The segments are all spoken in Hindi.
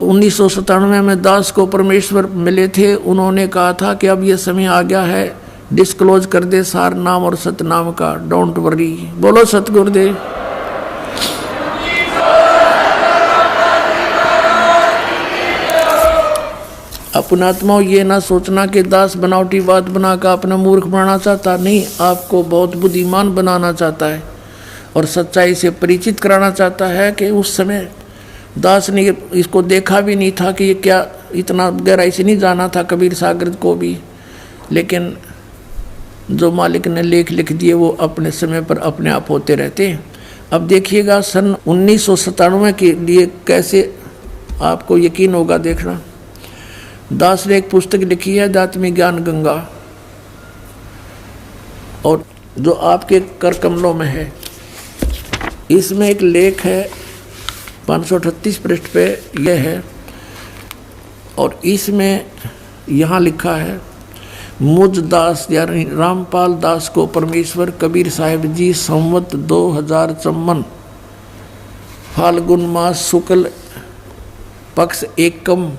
1997 में दास को परमेश्वर मिले थे। उन्होंने कहा था कि अब ये समय आ गया है, डिस्क्लोज कर दे सार नाम और सतनाम का, डोंट वरी। बोलो सतगुरुदेव। अपनात्मा ये ना सोचना कि दास बनावटी बात बनाकर अपने मूर्ख बनाना चाहता, नहीं, आपको बहुत बुद्धिमान बनाना चाहता है और सच्चाई से परिचित कराना चाहता है कि उस समय दास ने इसको देखा भी नहीं था कि ये क्या, इतना गहराई से नहीं जाना था कबीर सागर को भी, लेकिन जो मालिक ने लेख लिख दिए वो अपने समय पर अपने आप होते रहते हैं। अब देखिएगा सन 1997 के लिए कैसे आपको यकीन होगा, देखना। दास ने एक पुस्तक लिखी है अध्यात्मी ज्ञान गंगा, और जो आपके कर कमलों में है, इसमें एक लेख है 538 पृष्ठ पे यह है, और इसमें यहाँ लिखा है, मुझ दास यानी रामपाल दास को परमेश्वर कबीर साहिब जी संवत 2054 फाल्गुन मास शुक्ल पक्ष एकम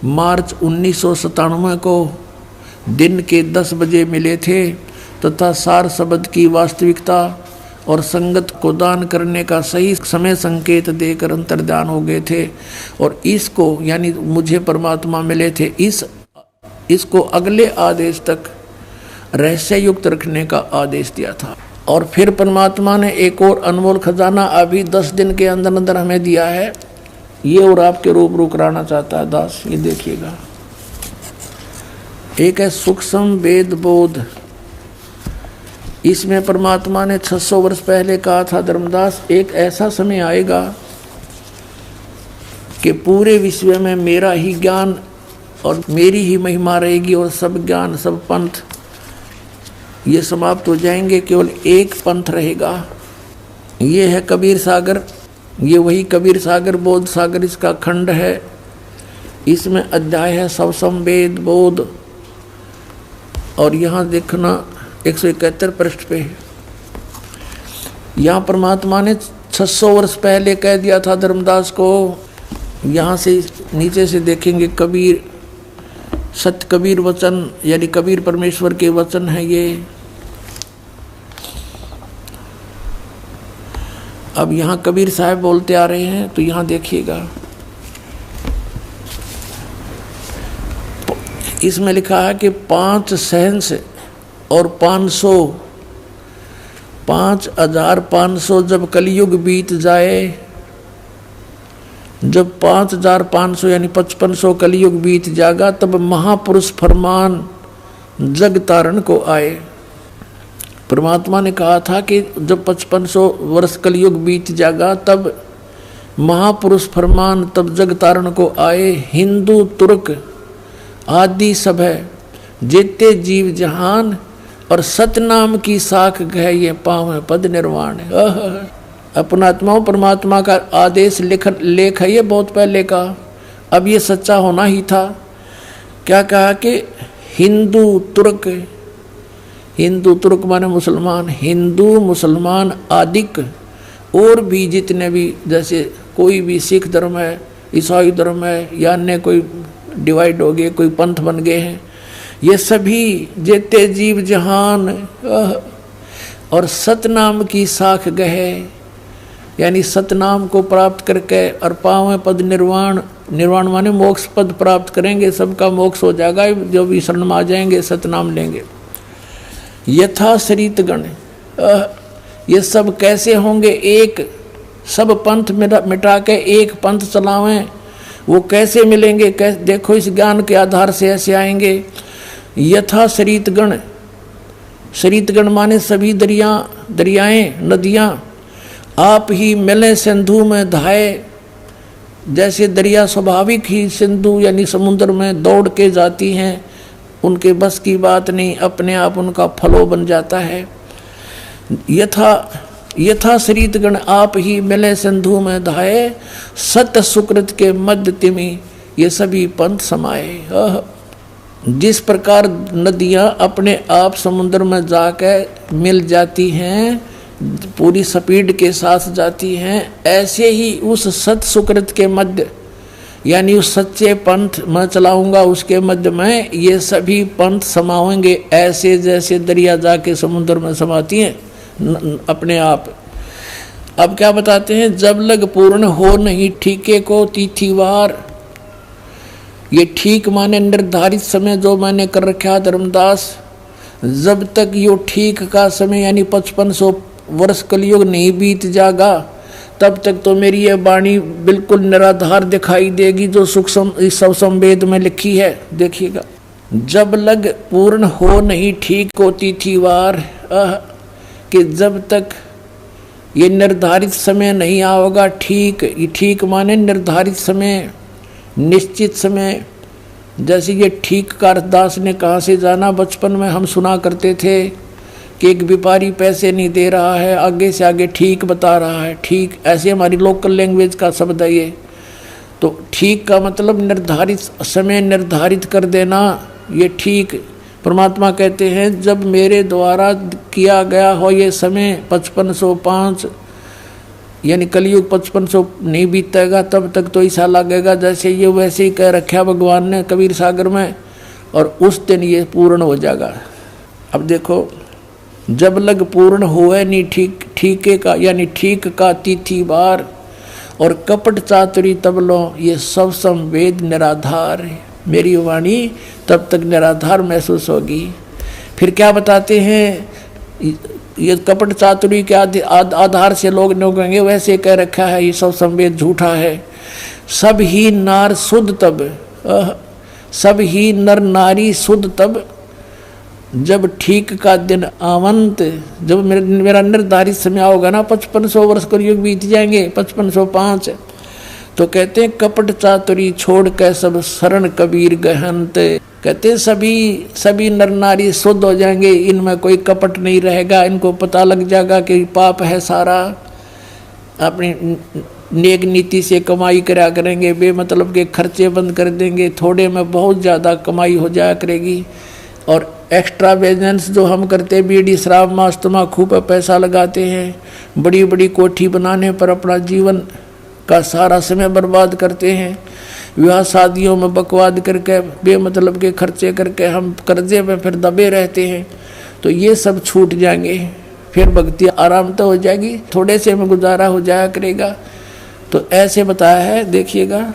मार्च 1997 को दिन के 10 बजे मिले थे तथा सार शब्द की वास्तविकता और संगत को दान करने का सही समय संकेत देकर अंतर्ध्यान हो गए थे। और इसको यानी मुझे परमात्मा मिले थे, इसको अगले आदेश तक रहस्य युक्त रखने का आदेश दिया था। और फिर परमात्मा ने एक और अनमोल खजाना अभी 10 दिन के अंदर अंदर हमें दिया है, ये और आपके रूबरू कराना चाहता है दास। ये देखिएगा, एक है सूक्ष्म वेद बोध। इसमें परमात्मा ने 600 वर्ष पहले कहा था, धर्मदास एक ऐसा समय आएगा कि पूरे विश्व में मेरा ही ज्ञान और मेरी ही महिमा रहेगी और सब ज्ञान सब पंथ ये समाप्त हो जाएंगे, केवल एक पंथ रहेगा। ये है कबीर सागर, ये वही कबीर सागर बोध सागर इसका खंड है। इसमें अध्याय है सवसम वेद बोध, और यहाँ देखना 171 पृष्ठ पे यहाँ परमात्मा ने 600 वर्ष पहले कह दिया था धर्मदास को। यहाँ से नीचे से देखेंगे कबीर सत्य कबीर वचन यानी कबीर परमेश्वर के वचन है ये। अब यहाँ कबीर साहब बोलते आ रहे हैं, तो यहाँ देखिएगा, इसमें लिखा है कि 5 सहंस और 5500 जब कलयुग बीत जाए, जब 5500 यानी 5500 कलयुग बीत जाएगा, तब महापुरुष फरमान जग तारण को आए। परमात्मा ने कहा था कि जब 5500 वर्ष कलयुग बीत जाएगा तब महापुरुष फरमान तब जग तारण को आए। हिंदू तुर्क आदि सब है जेते जीव जहान, और सतनाम की साख गए ये पाँव पद निर्वाण। अपनात्माओं परमात्मा का आदेश लेख है ये बहुत पहले का, अब ये सच्चा होना ही था। क्या कहा कि हिंदू तुर्क माने मुसलमान, हिंदू मुसलमान आदिक और भी जितने भी, जैसे कोई भी सिख धर्म है, ईसाई धर्म है, या अन्य कोई डिवाइड हो गए, कोई पंथ बन गए हैं, ये सभी जेते जीव जहान और सतनाम की साख गए, यानी सतनाम को प्राप्त करके और पावें पद निर्वाण। निर्वाण माने मोक्ष पद प्राप्त करेंगे, सबका मोक्ष हो जाएगा जो भी शरण में आ जाएंगे, सतनाम लेंगे। यथा शरीतगण, ये सब कैसे होंगे, एक सब पंथ मिटा के एक पंथ चलावें, वो कैसे मिलेंगे, देखो इस ज्ञान के आधार से ऐसे आएंगे। यथा शरीतगण, शरीतगण माने सभी दरियाएं नदियां, आप ही मिले सिंधु में धाये, जैसे दरिया स्वाभाविक ही सिंधु यानी समुद्र में दौड़ के जाती हैं, उनके बस की बात नहीं, अपने आप उनका फलो बन जाता है। यथा शरीतगण आप ही मिले सिंधु में धाये, सत सुकृत के मध्य तिमि ये सभी पंथ समाये। जिस प्रकार नदियाँ अपने आप समुद्र में जाकर मिल जाती हैं, पूरी स्पीड के साथ जाती हैं, ऐसे ही उस सत सुकृत के मध्य यानी उस सच्चे पंथ मैं चलाऊंगा, उसके मध्य में ये सभी पंथ समाएंगे, ऐसे जैसे दरिया जाके समुद्र में समाती हैं अपने आप। अब क्या बताते हैं, जब लग पूर्ण हो नहीं ठीके को तिथिवार। ये ठीक माने निर्धारित समय जो मैंने कर रखा धर्मदास, जब तक यो ठीक का समय यानी 5500 वर्ष कलयुग नहीं बीत जाएगा, तब तक तो मेरी ये वाणी बिल्कुल निराधार दिखाई देगी, जो सूक्ष्म इस सब संवेद में लिखी है। देखिएगा, जब लग पूर्ण हो नहीं ठीक को तिथिवार, कि जब तक ये निर्धारित समय नहीं आओगा ठीक। ये ठीक माने निर्धारित समय, निश्चित समय। जैसे ये ठीक का अर्थदास ने कहाँ से जाना, बचपन में हम सुना करते थे कि एक व्यापारी पैसे नहीं दे रहा है, आगे से आगे ठीक बता रहा है, ठीक। ऐसे हमारी लोकल लैंग्वेज का शब्द है ये। तो ठीक का मतलब निर्धारित समय निर्धारित कर देना, ये ठीक। परमात्मा कहते हैं जब मेरे द्वारा किया गया हो ये समय 5505 यानी कलयुग 5500 नहीं बीतेगा, तब तक तो ऐसा लगेगा जैसे ये वैसे ही कह रखा भगवान ने कबीर सागर में, और उस दिन ये पूर्ण हो जाएगा। अब देखो, जब लग पूर्ण हुए नहीं ठीक ठीके का यानी ठीक का तिथिवार, और कपट चातुरी तब लो ये सब संवेद निराधार। मेरी वाणी तब तक निराधार महसूस होगी। फिर क्या बताते हैं, ये कपट चातुरी के आधार से लोग न कहेंगे वैसे कह रखा है, ये सब संवेद झूठा है। सब ही नार शुद्ध तब, सब ही नर नारी शुद्ध तब, जब ठीक का दिन आवंत। जब मेरा निर्धारित समय आओगा ना, 5500 वर्ष कलयुग बीत जाएंगे, 5505, तो कहते हैं कपट चातुरी छोड़ के सब शरण कबीर गहंत। कहते हैं सभी नर नारी शुद्ध हो जाएंगे, इनमें कोई कपट नहीं रहेगा। इनको पता लग जाएगा कि पाप है सारा, अपनी नेक नीति से कमाई करा करेंगे, बेमतलब के खर्चे बंद कर देंगे, थोड़े में बहुत ज़्यादा कमाई हो जाया करेगी। और एक्स्ट्रा बिजनेस जो हम करते, बीड़ी शराब मांस तम्बाकू पर पैसा लगाते हैं, बड़ी बड़ी कोठी बनाने पर अपना जीवन का सारा समय बर्बाद करते हैं, विवाह शादियों में बकवाद करके बेमतलब के खर्चे करके हम कर्जे में फिर दबे रहते हैं। तो ये सब छूट जाएंगे, फिर भक्ति आराम तो हो जाएगी, थोड़े से में गुजारा हो जाया करेगा। तो ऐसे बताया है, देखिएगा,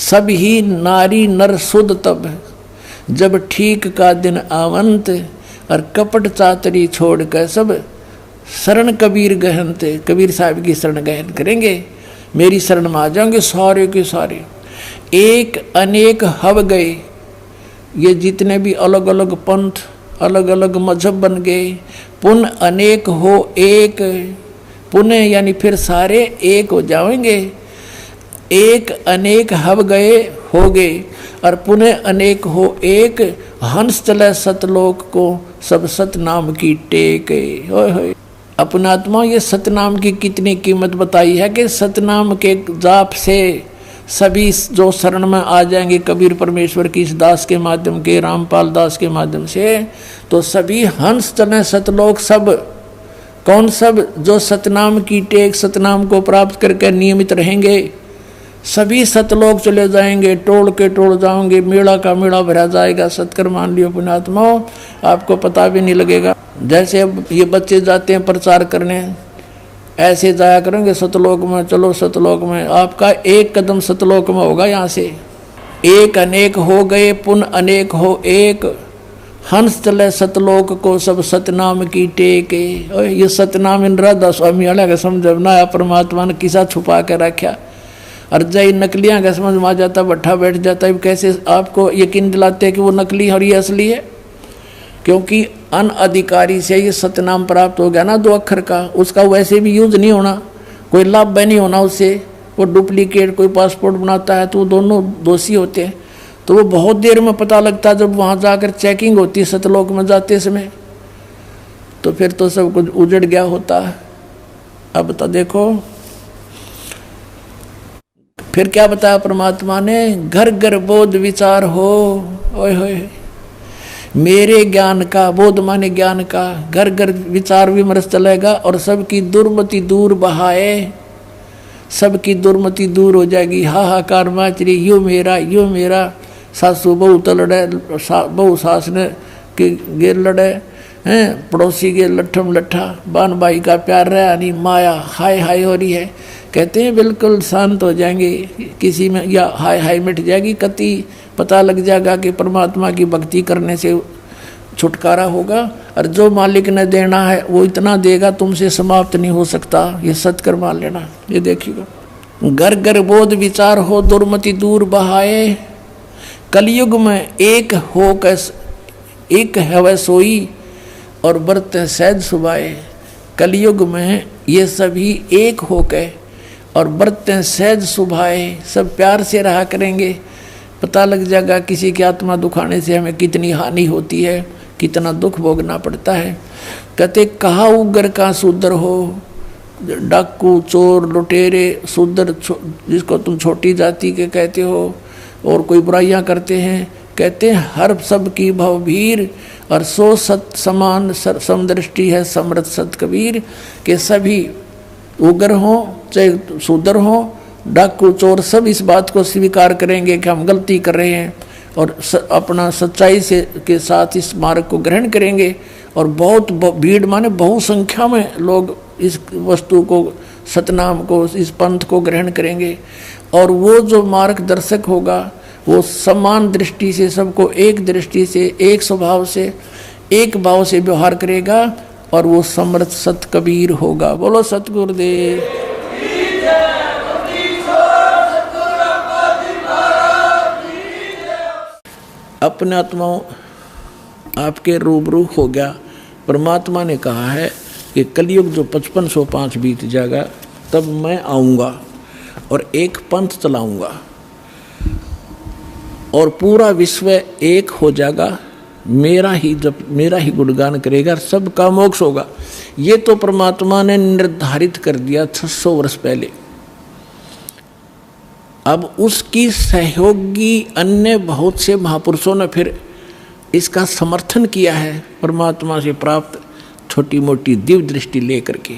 सब ही नारी नर शुद्ध तब, जब ठीक का दिन आवंत, और कपट चातरी छोड़ कर सब शरण कबीर गहनते। कबीर साहब की शरण गहन करेंगे, मेरी शरण में आ जाएंगे सारे के सारे। एक अनेक हव गए, ये जितने भी अलग अलग पंथ अलग अलग मजहब बन गए, पुन अनेक हो एक, पुनः यानी फिर सारे एक हो जाएंगे। एक अनेक हव गए हो गए, और पुनः अनेक हो एक, हंस चले सतलोक को सब सतनाम की टेक। अपनात्मा, ये सतनाम की कितनी कीमत बताई है कि सतनाम के जाप से सभी जो शरण में आ जाएंगे कबीर परमेश्वर की इस दास के माध्यम के, रामपाल दास के माध्यम से, तो सभी हंस चले सतलोक। सब कौन? सब जो सतनाम की टेक, सतनाम को प्राप्त करके नियमित रहेंगे, सभी सतलोक चले जाएंगे, टोल के टोल जाओगे, मेला का मेला भरा जाएगा। सत्कर मान लियो पुण्यात्माओं, आपको पता भी नहीं लगेगा। जैसे अब ये बच्चे जाते हैं प्रचार करने, ऐसे जाया करेंगे सतलोक में, चलो सतलोक में, आपका एक कदम सतलोक में होगा। यहाँ से एक अनेक हो गए, पुन अनेक हो एक, हंस चले सतलोक को सब सतनाम की टेक। ये सतनाम इन राधा स्वामी वाला का समझना, परमात्मा ने किसा छुपा के रखा, और जय नकलियाँ का समझ में आ जाता, बैठा बैठ जाता है। कैसे आपको यकीन दिलाते हैं कि वो नकली और ये असली है? क्योंकि अनअधिकारी से ये सतनाम प्राप्त हो गया ना 2 अक्षर का, उसका वैसे भी यूज नहीं होना, कोई लाभ नहीं होना उससे। वो डुप्लीकेट कोई पासपोर्ट बनाता है तो वो दोनों दोषी होते हैं। तो वो बहुत देर में पता लगता है जब वहाँ जाकर चेकिंग होती है सतलोक में जाते समय, तो फिर तो सब कुछ उजड़ गया होता है। अब तो देखो फिर क्या बताया परमात्मा ने, घर घर बोध विचार हो। ओए होए, मेरे ज्ञान का, बोध माने ज्ञान का, घर घर विचार विमर्श चलेगा, और सबकी दुर्मति दूर बहाए, सबकी दुर्मति दूर हो जाएगी। हाहाकार मच रही, यो मेरा, सासू बहू तो लड़े, बहू सास ने के गे लड़े हैं, पड़ोसी के लट्ठम लट्ठा, बान भाई का प्यार रहा नहीं, माया हाय हाय हो रही है। कहते हैं बिल्कुल शांत हो जाएंगे, किसी में या हाय हाय मिट जाएगी, कति पता लग जाएगा कि परमात्मा की भक्ति करने से छुटकारा होगा। और जो मालिक ने देना है वो इतना देगा, तुमसे समाप्त नहीं हो सकता, ये सत्कर मान लेना। ये देखिएगा, घर घर बोध विचार हो, दुर्मति दूर बहाए, कलयुग में एक हो एक है सोई, और बरत सहज सुबाए। कलयुग में ये सभी एक होकर और बरतें सहज सुभाए, सब प्यार से रहा करेंगे। पता लग जाएगा किसी की आत्मा दुखाने से हमें कितनी हानि होती है, कितना दुख भोगना पड़ता है। कहते कहा उग्र का शूद्र हो, डाकू चोर लुटेरे शूद्र जिसको तुम छोटी जाति के कहते हो और कोई बुराइयां करते हैं, कहते हैं हर सब की भवभीर और सो सत समान समदृष्टि है समृत सत कबीर। के सभी उग्र हों चाहे शूद्र हों, डाकू चोर, सब इस बात को स्वीकार करेंगे कि हम गलती कर रहे हैं और अपना सच्चाई से के साथ इस मार्ग को ग्रहण करेंगे। और बहुत भीड़ माने बहुसंख्या में लोग इस वस्तु को, सतनाम को, इस पंथ को ग्रहण करेंगे। और वो जो मार्गदर्शक होगा वो समान दृष्टि से सबको एक दृष्टि से, एक स्वभाव से, एक भाव से व्यवहार करेगा और वो समर्थ सत कबीर होगा। बोलो सतगुरुदेव। अपने आत्माओं आपके रूबरू हो गया। परमात्मा ने कहा है कि कलयुग जो 5505 बीत जाएगा तब मैं आऊँगा और एक पंथ चलाऊँगा और पूरा विश्व एक हो जाएगा, मेरा ही गुणगान करेगा, सबका मोक्ष होगा। ये तो परमात्मा ने निर्धारित कर दिया 600 वर्ष पहले। अब उसकी सहयोगी अन्य बहुत से महापुरुषों ने फिर इसका समर्थन किया है, परमात्मा से प्राप्त छोटी मोटी दिव्य दृष्टि लेकर के।